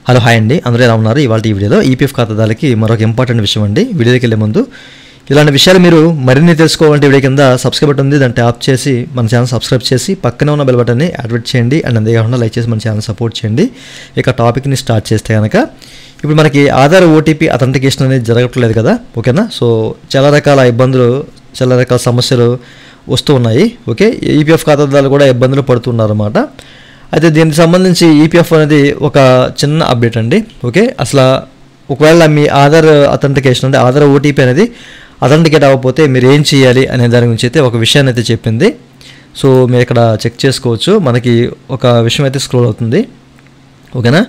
Hello hi అండి, అందరూ ఎలా ఉన్నారు? ఇవాళ ఈ వీడియోలో ఈపీఎఫ్ ఖాతాదారులకి మరొక ఇంపార్టెంట్ విషయం అండి. వీడియోకి వెళ్ళే ముందు ఇలాంటి విషయాలు మీరు మరిన్ని తెలుసుకోవాలంటే వీడియో కింద సబ్స్క్రైబ్ బటన్ ఉంది, దాన్ని ట్యాప్ చేసి మన ఛానల్ సబ్స్క్రైబ్ చేసి పక్కనే ఉన్న బెల్ బటన్ని యాక్టివేట్ చేయండి. అండ్ అంతేకాకుండా లైక్ చేసి మన ఛానల్ సపోర్ట్ చేయండి. ఇక టాపిక్ని స్టార్ట్ చేస్తే కనుక ఇప్పుడు మనకి ఆధార్ ఓటీపీ అథెంటికేషన్ అనేది జరగట్లేదు కదా, ఓకేనా? సో చాలా రకాల ఇబ్బందులు, చాలా రకాల సమస్యలు వస్తూ ఉన్నాయి. ఓకే, ఈపీఎఫ్ ఖాతాదారులు కూడా ఇబ్బందులు పడుతున్నారు అన్నమాట. అయితే దీనికి సంబంధించి ఈపీఎఫ్ అనేది ఒక చిన్న అప్డేట్ అండి. ఓకే, అసలు ఒకవేళ మీ ఆధార్ అథెంటికేషన్ అంటే ఆధార్ ఓటీపీ అనేది అథెంటికేట్ అవ్వకపోతే మీరు ఏం చేయాలి అనే దాని గురించి అయితే ఒక విషయాన్ని అయితే చెప్పింది. సో మీరు ఇక్కడ చెక్ చేసుకోవచ్చు, మనకి ఒక విషయం అయితే స్క్రోల్ అవుతుంది. ఓకేనా,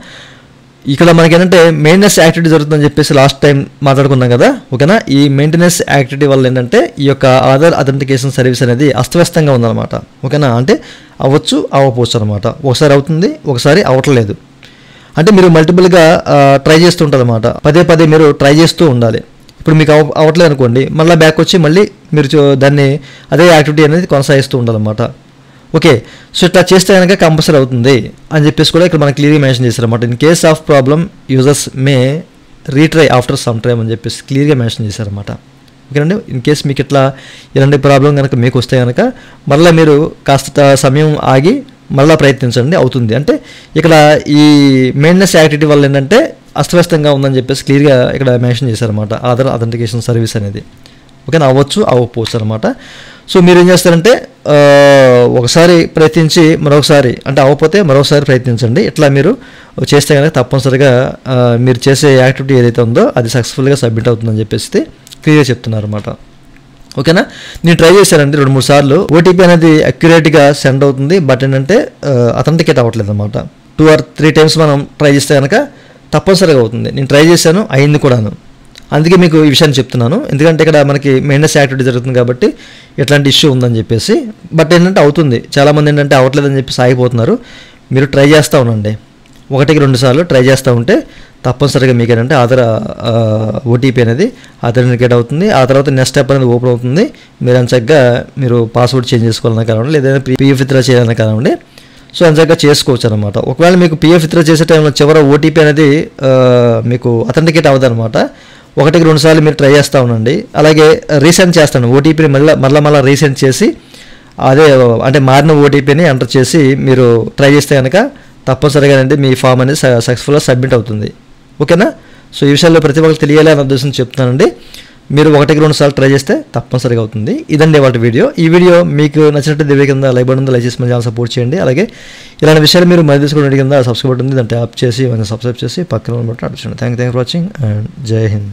ఇక్కడ మనకి ఏంటంటే మెయింటెనెన్స్ యాక్టివిటీ జరుగుతుందని చెప్పేసి లాస్ట్ టైం మాట్లాడుకున్నాం కదా, ఓకేనా? ఈ మెయింటెనెన్స్ యాక్టివిటీ వల్ల ఏంటంటే ఈ యొక్క ఆధార్ అథెంటికేషన్ సర్వీస్ అనేది అస్తవ్యస్తంగా ఉందన్నమాట. ఓకేనా, అంటే అవ్వచ్చు అవ్వకపోవచ్చు అనమాట. ఒకసారి అవుతుంది, ఒకసారి అవ్వట్లేదు. అంటే మీరు మల్టిపుల్గా ట్రై చేస్తూ ఉంటారు అనమాట. పదే పదే మీరు ట్రై చేస్తూ ఉండాలి. ఇప్పుడు మీకు అవ్వట్లేదు అనుకోండి, మళ్ళీ బ్యాక్ వచ్చి మళ్ళీ మీరు దాన్ని అదే యాక్టివిటీ అనేది కొనసాగిస్తూ ఉండాలన్నమాట. ఓకే, సో ఇట్లా చేస్తే కనుక కంపల్సరీ అవుతుంది అని చెప్పేసి కూడా ఇక్కడ మనకి క్లియర్గా మెన్షన్ చేశారన్నమాట. In case of problem users May retry after some time అని చెప్పేసి క్లియర్గా మెన్షన్ చేశారన్నమాట. ఓకేనండి, ఇన్ కేస్ మీకు ఇట్లా ఇలాంటి ప్రాబ్లం కనుక మీకు వస్తే కనుక మళ్ళీ మీరు కాస్త సమయం ఆగి మళ్ళీ ప్రయత్నించండి, అవుతుంది. అంటే ఇక్కడ ఈ మెయింటెనెన్స్ యాక్టివిటీ వల్ల ఏంటంటే అస్తవ్యస్తంగా ఉందని చెప్పేసి క్లియర్గా ఇక్కడ మెన్షన్ చేశారన్నమాట ఆధార్ అథెంటికేషన్ సర్వీస్ అనేది. ఓకేనా, అవ్వచ్చు అవ్వకపోవచ్చు అనమాట. సో మీరు ఏం చేస్తారంటే ఒకసారి ప్రయత్నించి మరొకసారి, అంటే అవ్వకపోతే మరొకసారి ప్రయత్నించండి. ఇట్లా మీరు చేస్తే కనుక తప్పనిసరిగా మీరు చేసే యాక్టివిటీ ఏదైతే ఉందో అది సక్సెస్ఫుల్గా సబ్మిట్ అవుతుందని చెప్పేసి క్లియర్గా చెప్తున్నారు అనమాట. ఓకేనా, నేను ట్రై చేశానండి 2-3 సార్లు. ఓటీపీ అనేది అక్యురేట్గా సెండ్ అవుతుంది, బట్ ఏంటంటే అథెంటికేట్ అవ్వట్లేదు అనమాట. 2 or 3 times మనం ట్రై చేస్తే కనుక తప్పనిసరిగా అవుతుంది. నేను ట్రై చేశాను, అయింది కూడాను. అందుకే మీకు ఈ విషయాన్ని చెప్తున్నాను, ఎందుకంటే ఇక్కడ మనకి మెయింటెనెన్స్ యాక్టివిటీ జరుగుతుంది కాబట్టి ఎట్లాంటి ఇష్యూ ఉందని చెప్పేసి. బట్ ఏంటంటే అవుతుంది, చాలామంది ఏంటంటే అవ్వట్లేదని చెప్పేసి ఆగిపోతున్నారు. మీరు ట్రై చేస్తూ ఉండండి, 1-2 సార్లు ట్రై చేస్తూ ఉంటే తప్పనిసరిగా మీకు ఏంటంటే ఆధార్ ఓటీపీ అనేది అథెంటికేట్ అవుతుంది. ఆ తర్వాత నెక్స్ట్ స్టెప్ అనేది ఓపెన్ అవుతుంది. మీరు అంచగ్గా మీరు పాస్వర్డ్ చేంజ్ చేసుకోవాలన్నా కానివ్వండి, లేదా పీఎఫ్ విత్డ్రా చేయాలన్నా కానివ్వండి, సో అంచగ్గా చేసుకోవచ్చు అనమాట. ఒకవేళ మీకు పీఎఫ్ విత్డ్రా చేసే టైంలో చివరి ఓటీపీ అనేది మీకు అథెంటికేట్ అవ్వదు అనమాట. 1-2 సార్లు మీరు ట్రై చేస్తూ ఉండండి. అలాగే రీసెండ్ చేస్తాను, ఓటీపీని మళ్ళీ రీసెండ్ చేసి అదే అంటే మారిన ఓటీపీని ఎంటర్ చేసి మీరు ట్రై చేస్తే కనుక తప్పనిసరిగా అంటే మీ ఫామ్ అనేది సక్సెస్ఫుల్గా సబ్మిట్ అవుతుంది. ఓకేనా, సో ఈ విషయాల్లో ప్రతి ఒక్కరికి తెలియాలి అనే ఉద్దేశం చెప్తున్నానండి. మీరు 1-2 సార్లు ట్రై చేస్తే తప్పనిసరిగా అవుతుంది. ఇదండి వాటి వీడియో. ఈ వీడియో మీకు నచ్చినట్టు దివ్య కింద లైక్ బటన్ ఉంది, లైక్ చేసి మన ఛానల్ సపోర్ట్ చేయండి. అలాగే ఇలాంటి విషయాలు మీరు మరి తీసుకునే కింద సబ్స్క్రైబ్ బటన్ ఉంది, దాన్ని ట్యాప్ చేసి సబ్స్క్రైబ్ చేసి పక్కన బటన్ అడ్డు చేయండి. థ్యాంక్ ఫర్ వాచింగ్ అండ్ జై హింద్.